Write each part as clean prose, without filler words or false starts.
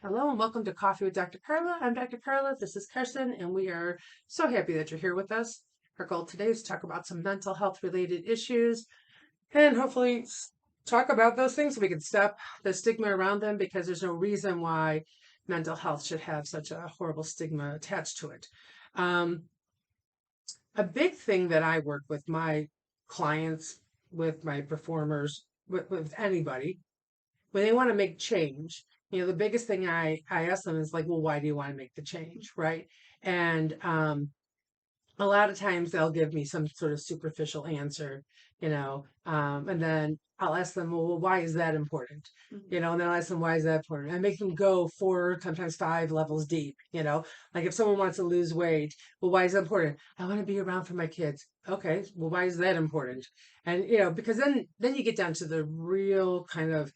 Hello and welcome to Coffee with Dr. Carla. I'm Dr. Carla. This is Carson, and we are so happy that you're here with us. Our goal today is to talk about some mental health related issues and hopefully talk about those things so we can stop the stigma around them because there's no reason why mental health should have such a horrible stigma attached to it. A big thing that I work with my clients, with my performers, with anybody when they want to make change, the biggest thing I ask them is like, well, why do you want to make the change? Right. And a lot of times they'll give me some sort of superficial answer, and then I'll ask them, well, why is that important? And then I'll ask them, why is that important? I make them go 4, sometimes 5 levels deep, like if someone wants to lose weight, well, why is that important? I want to be around for my kids. Okay. Well, why is that important? And, because then you get down to the real kind of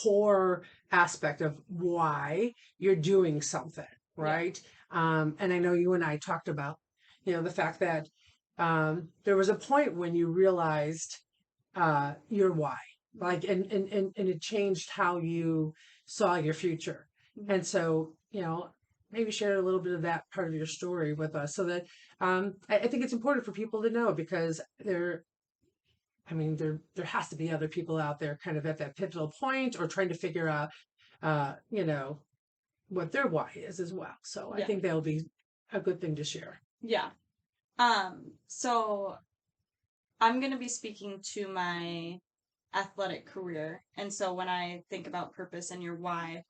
core aspect of why you're doing something. Right. And I know you and I talked about the fact that there was a point when you realized your why, like, and it changed how you saw your future. And so, maybe share a little bit of that part of your story with us so that I think it's important for people to know because there has to be other people out there kind of at that pivotal point or trying to figure out, what their why is as well. So I think that'll be a good thing to share. Yeah. So I'm going to be speaking to my athletic career. And so when I think about purpose and your why,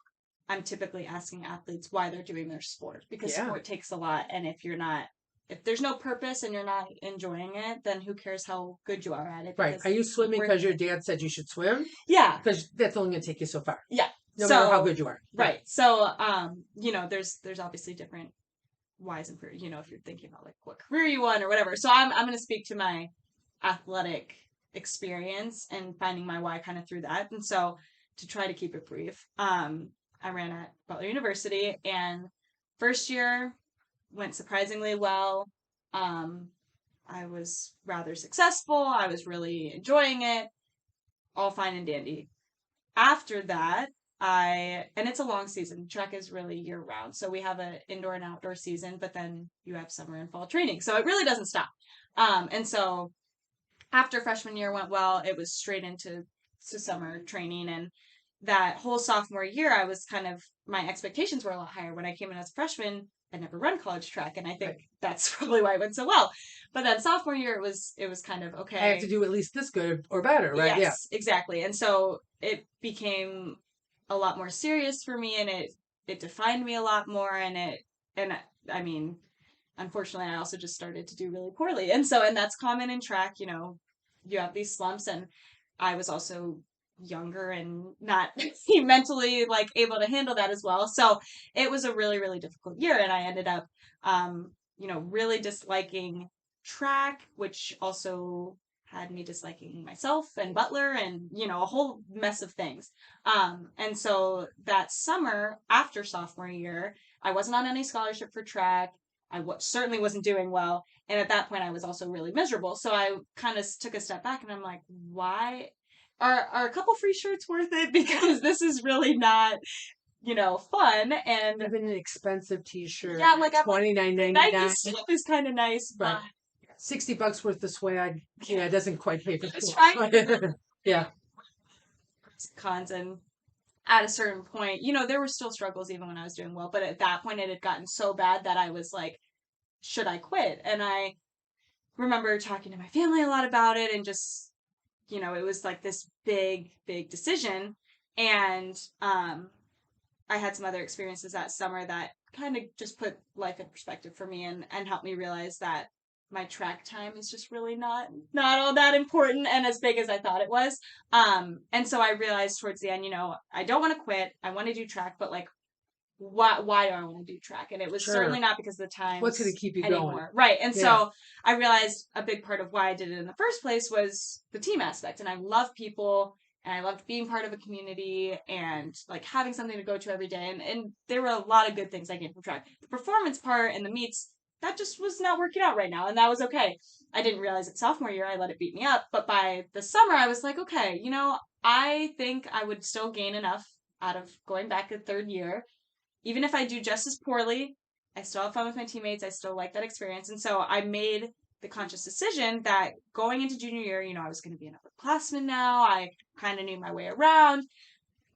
I'm typically asking athletes why they're doing their sport because sport takes a lot. And if there's no purpose and you're not enjoying it, then who cares how good you are at it? Right. Are you swimming because your dad said you should swim? Yeah. Because that's only going to take you so far. Yeah. No matter how good you are. Right. So, there's obviously different whys and if you're thinking about like what career you want or whatever. So I'm going to speak to my athletic experience and finding my why kind of through that. And so to try to keep it brief, I ran at Butler University and first year went surprisingly well. I was rather successful. I was really enjoying it. All fine and dandy. After that, and it's a long season. Track is really year round. So we have an indoor and outdoor season, but then you have summer and fall training. So it really doesn't stop. And so after freshman year went well, it was straight into summer training. And that whole sophomore year, my expectations were a lot higher. When I came in as a freshman, I'd never run college track. And I think that's probably why it went so well. But then sophomore year, it was kind of, okay, I have to do at least this good or better, right? Yes, exactly. And so it became a lot more serious for me and it defined me a lot more unfortunately I also just started to do really poorly. And that's common in track, you have these slumps and I was also younger and not mentally like able to handle that as well. So it was a really, really difficult year and I ended up really disliking track, which also had me disliking myself and Butler and, a whole mess of things. And so that summer after sophomore year, I wasn't on any scholarship for track. I certainly wasn't doing well. And at that point, I was also really miserable. So I kind of took a step back and I'm like, why are a couple free shirts worth it? Because this is really not, fun. And even an expensive t-shirt. Yeah, like $29.99 is kind of nice, but $60 worth of swag. Yeah, it doesn't quite pay for That's right. Yeah. Cons and at a certain point, there were still struggles even when I was doing well, but at that point it had gotten so bad that I was like, should I quit? And I remember talking to my family a lot about it and just, it was like this big, big decision. And I had some other experiences that summer that kind of just put life in perspective for me and helped me realize that my track time is just really not all that important and as big as I thought it was. And so I realized towards the end, I don't want to quit. I want to do track, but like, why do I want to do track? And it was certainly not because of the time. What's going to keep you anymore. going? Right. And so I realized a big part of why I did it in the first place was the team aspect. And I love people and I loved being part of a community and like having something to go to every day. And there were a lot of good things I gained from track. The performance part and the meets, that just was not working out right now. And that was okay. I didn't realize it sophomore year. I let it beat me up. But by the summer, I was like, okay, I think I would still gain enough out of going back a third year even if I do just as poorly, I still have fun with my teammates. I still like that experience. And so I made the conscious decision that going into junior year, I was going to be an upperclassman now. I kind of knew my way around.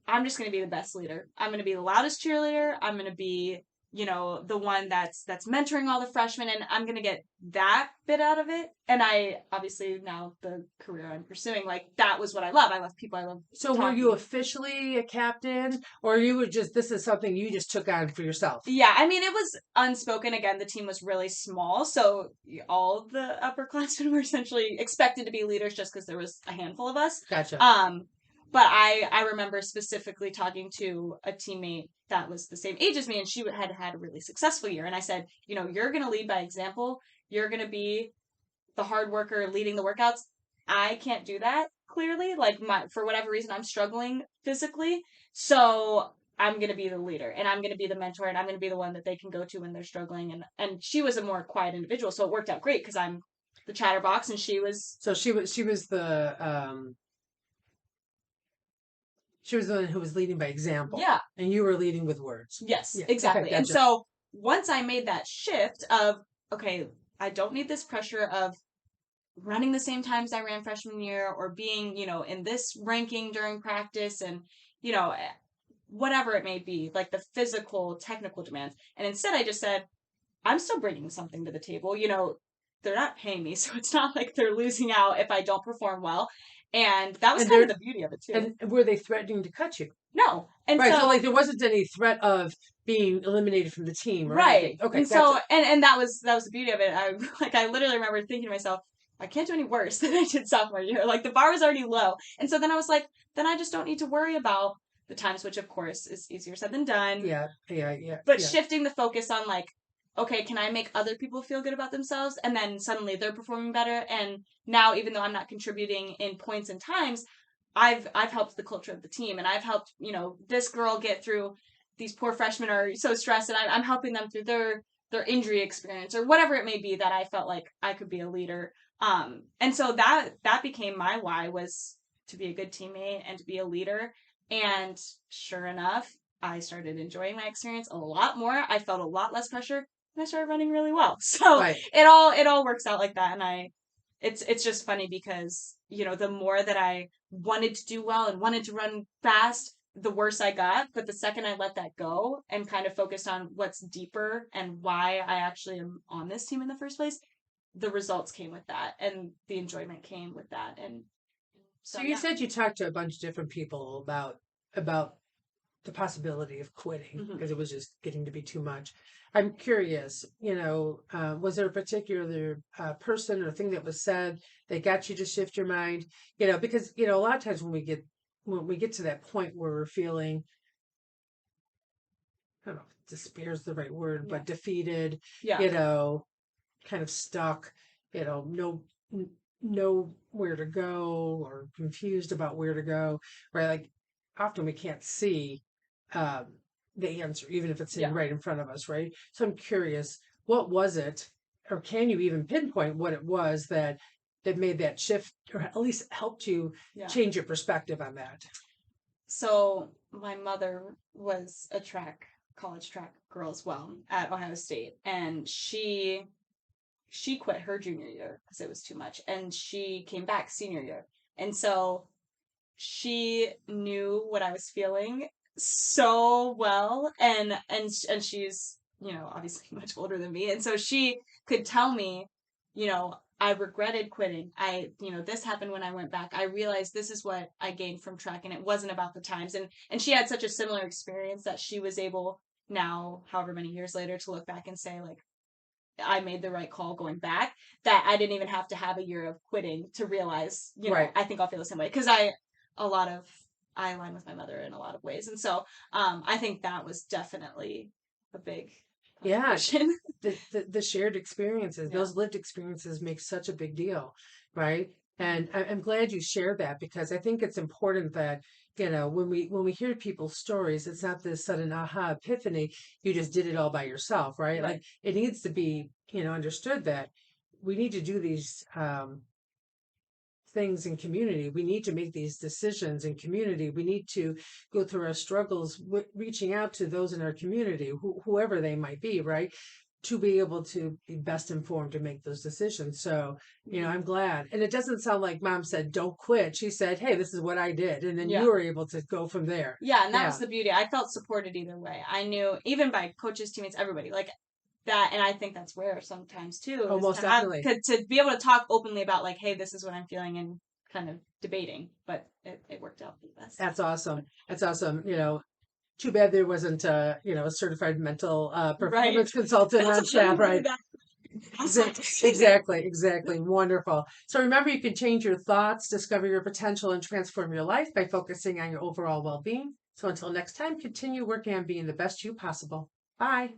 I'm just going to be the best leader. I'm going to be the loudest cheerleader. I'm going to be, the one that's mentoring all the freshmen, and I'm going to get that bit out of it. And I obviously now the career I'm pursuing, like that was what I love. I love people. I love So were you officially a captain, or you were just, this is something you just took on for yourself? Yeah, I mean, it was unspoken. Again, the team was really small, so all the upperclassmen were essentially expected to be leaders just because there was a handful of us. Gotcha. But I remember specifically talking to a teammate that was the same age as me, and she had a really successful year. And I said, you're going to lead by example. You're going to be the hard worker leading the workouts. I can't do that, clearly. Like, for whatever reason, I'm struggling physically. So I'm going to be the leader, and I'm going to be the mentor, and I'm going to be the one that they can go to when they're struggling. And she was a more quiet individual, so it worked out great because I'm the chatterbox, and she was. So she was the one who was leading by example. Yeah. And you were leading with words. Yes, Yeah. exactly. Okay, gotcha. And so once I made that shift of, okay, I don't need this pressure of running the same times I ran freshman year or being, in this ranking during practice and, whatever it may be, like the physical, technical demands. And instead I just said, I'm still bringing something to the table. They're not paying me, so it's not like they're losing out if I don't perform well. And that was kind of the beauty of it too. And were they threatening to cut you? No. And right, so like there wasn't any threat of being eliminated from the team, right? Right. Okay. And gotcha. so and that was the beauty of it. I literally remember thinking to myself, I can't do any worse than I did sophomore year. Like the bar was already low. And so then I was like, then I just don't need to worry about the times, which of course is easier said than done. Yeah. But shifting the focus on like, okay, can I make other people feel good about themselves? And then suddenly they're performing better. And now, even though I'm not contributing in points and times, I've helped the culture of the team, and I've helped, this girl get through. These poor freshmen are so stressed, and I'm helping them through their injury experience or whatever it may be that I felt like I could be a leader. And so that became my why, was to be a good teammate and to be a leader. And sure enough, I started enjoying my experience a lot more. I felt a lot less pressure, and I started running really well. So right. it all works out like that. And it's just funny because, the more that I wanted to do well and wanted to run fast, the worse I got. But the second I let that go and kind of focused on what's deeper and why I actually am on this team in the first place, the results came with that, and the enjoyment came with that. And so you said you talked to a bunch of different people about the possibility of quitting because it was just getting to be too much. I'm curious, was there a particular person or thing that was said that got you to shift your mind? Because a lot of times when we get to that point where we're feeling, I don't know if despair is the right word, but defeated, kind of stuck, know where to go or confused about where to go, right? Like often we can't see the answer, even if it's sitting right in front of us, right? So I'm curious, what was it, or can you even pinpoint what it was that made that shift, or at least helped you change your perspective on that? So my mother was a college track girl as well at Ohio State, and she quit her junior year because it was too much, and she came back senior year, and so she knew what I was feeling so well, and she's obviously much older than me, and so she could tell me, I regretted quitting. This happened when I went back. I realized this is what I gained from track, and it wasn't about the times. And she had such a similar experience that she was able now, however many years later, to look back and say, like, I made the right call going back, that I didn't even have to have a year of quitting to realize, I think I'll feel the same way. Because I align with my mother in a lot of ways. And so I think that was definitely a big the shared experiences, those lived experiences make such a big deal, right? And I'm glad you shared that, because I think it's important that when we hear people's stories, it's not this sudden aha epiphany, you just did it all by yourself, right? Like it needs to be understood that we need to do these things in community. We need to make these decisions in community. We need to go through our struggles, reaching out to those in our community, whoever they might be, right? To be able to be best informed to make those decisions. So, I'm glad. And it doesn't sound like mom said, don't quit. She said, hey, this is what I did. And then Yeah. you were able to go from there. Yeah, and that Yeah. was the beauty. I felt supported either way. I knew, even by coaches, teammates, everybody, like that. And I think that's rare sometimes too. Oh, is most to have, definitely. to be able to talk openly about like, hey, this is what I'm feeling, and kind of debating. But it worked out for the best. That's awesome. That's awesome. Too bad there wasn't a certified mental Right. performance consultant on That's staff, right? Exactly. Exactly. Wonderful. So remember, you can change your thoughts, discover your potential, and transform your life by focusing on your overall well-being. So until next time, continue working on being the best you possible. Bye.